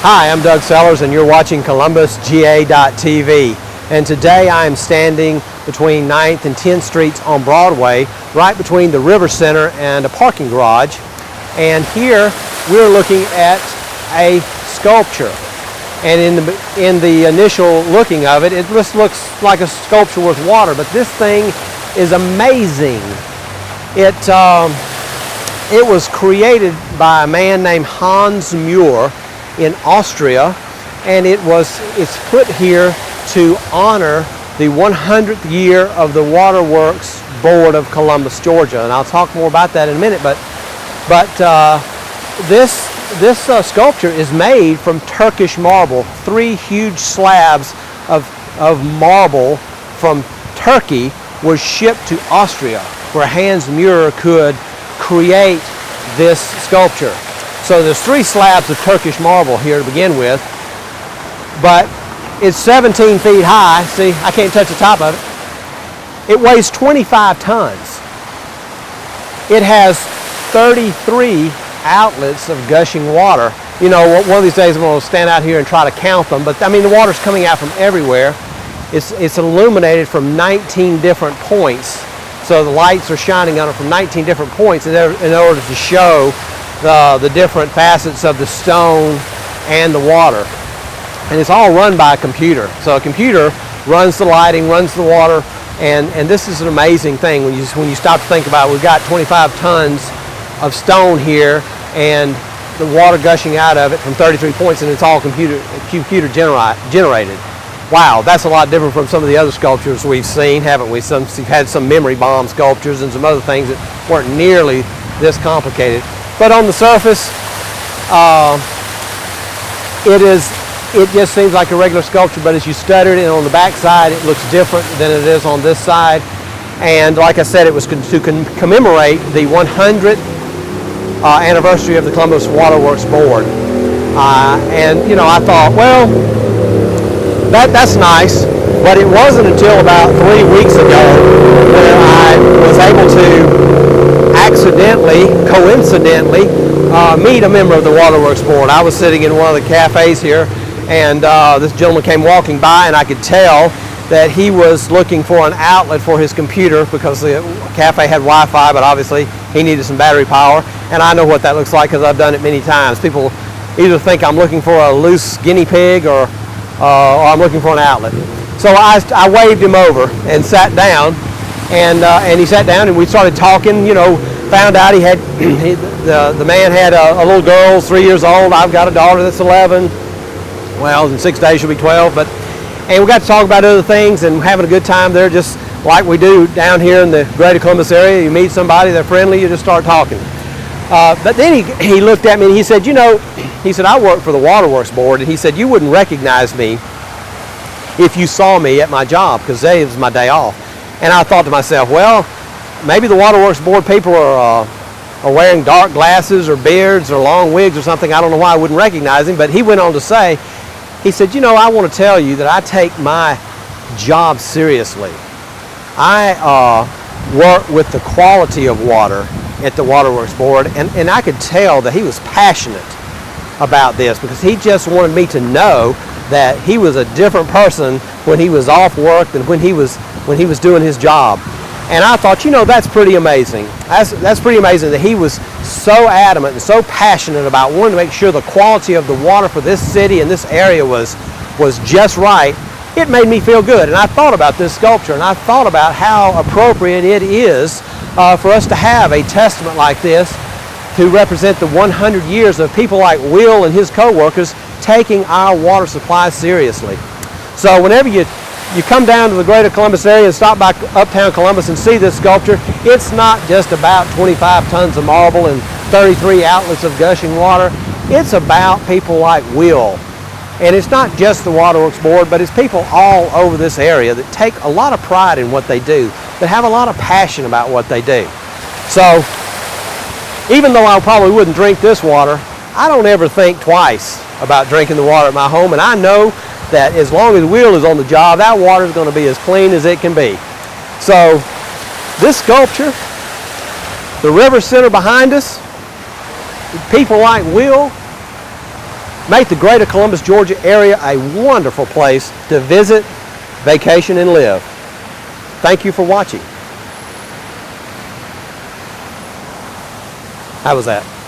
Hi, I'm Doug Sellers and you're watching ColumbusGA.tv. And today I am standing between 9th and 10th Streets on Broadway, right between the River Center and a parking garage. And here we're looking at a sculpture. And in the initial looking of it, it just looks like a sculpture with water, but this thing is amazing. It was created by a man named Hans Muir in Austria, and it's put here to honor the 100th year of the Waterworks Board of Columbus, Georgia, and I'll talk more about that in a minute. But this sculpture is made from Turkish marble. 3 huge slabs of marble from Turkey was shipped to Austria, where Hans Muir could create this sculpture. So there's 3 slabs of Turkish marble here to begin with, but it's 17 feet high. See, I can't touch the top of it. It weighs 25 tons. It has 33 outlets of gushing water. You know, one of these days I'm going to stand out here and try to count them, but I mean the water's coming out from everywhere. It's illuminated from 19 different points. So the lights are shining on it from 19 different points in order to show the different facets of the stone and the water. And it's all run by a computer. So a computer runs the lighting, runs the water, and this is an amazing thing when you stop to think about it. We've got 25 tons of stone here and the water gushing out of it from 33 points, and it's all computer generated. Wow, that's a lot different from some of the other sculptures we've seen, haven't we? We've had some memory bomb sculptures and some other things that weren't nearly this complicated. But on the surface, it just seems like a regular sculpture, but as you study it on the back side, it looks different than it is on this side. And like I said, it was to commemorate the 100th anniversary of the Columbus Waterworks Board. And you know, I thought, well, that's nice, but it wasn't until about 3 weeks ago where I was able to coincidentally meet a member of the Waterworks Board. I was sitting in one of the cafes here, and this gentleman came walking by, and I could tell that he was looking for an outlet for his computer because the cafe had Wi-Fi, but obviously he needed some battery power. And I know what that looks like because I've done it many times. People either think I'm looking for a loose guinea pig or I'm looking for an outlet. So I waved him over and sat down, and he sat down, and we started talking. You know, found out the man had a little girl, 3 years old. I've got a daughter that's 11. Well, in 6 days she'll be 12. And we got to talk about other things and having a good time there, just like we do down here in the greater Columbus area. You meet somebody, they're friendly, you just start talking. But then he looked at me and he said, you know, he said, I work for the Waterworks Board, and he said, you wouldn't recognize me if you saw me at my job, because today was my day off. And I thought to myself, well, maybe the Waterworks Board people are wearing dark glasses or beards or long wigs or something. I don't know why I wouldn't recognize him, but he went on to say, he said, you know, I want to tell you that I take my job seriously. I work with the quality of water at the Waterworks Board, and I could tell that he was passionate about this because he just wanted me to know that he was a different person when he was off work than when he was doing his job. And I thought, you know, that's pretty amazing. That's pretty amazing that he was so adamant and so passionate about wanting to make sure the quality of the water for this city and this area was just right. It made me feel good. And I thought about this sculpture, and I thought about how appropriate it is for us to have a testament like this to represent the 100 years of people like Will and his co-workers taking our water supply seriously. So whenever you come down to the greater Columbus area and stop by Uptown Columbus and see this sculpture, it's not just about 25 tons of marble and 33 outlets of gushing water. It's about people like Will. And it's not just the Waterworks Board, but it's people all over this area that take a lot of pride in what they do, that have a lot of passion about what they do. So even though I probably wouldn't drink this water, I don't ever think twice about drinking the water at my home, and I know that as long as Will is on the job, that water is going to be as clean as it can be. So this sculpture, the River Center behind us, people like Will, make the greater Columbus, Georgia area a wonderful place to visit, vacation, and live. Thank you for watching. How was that?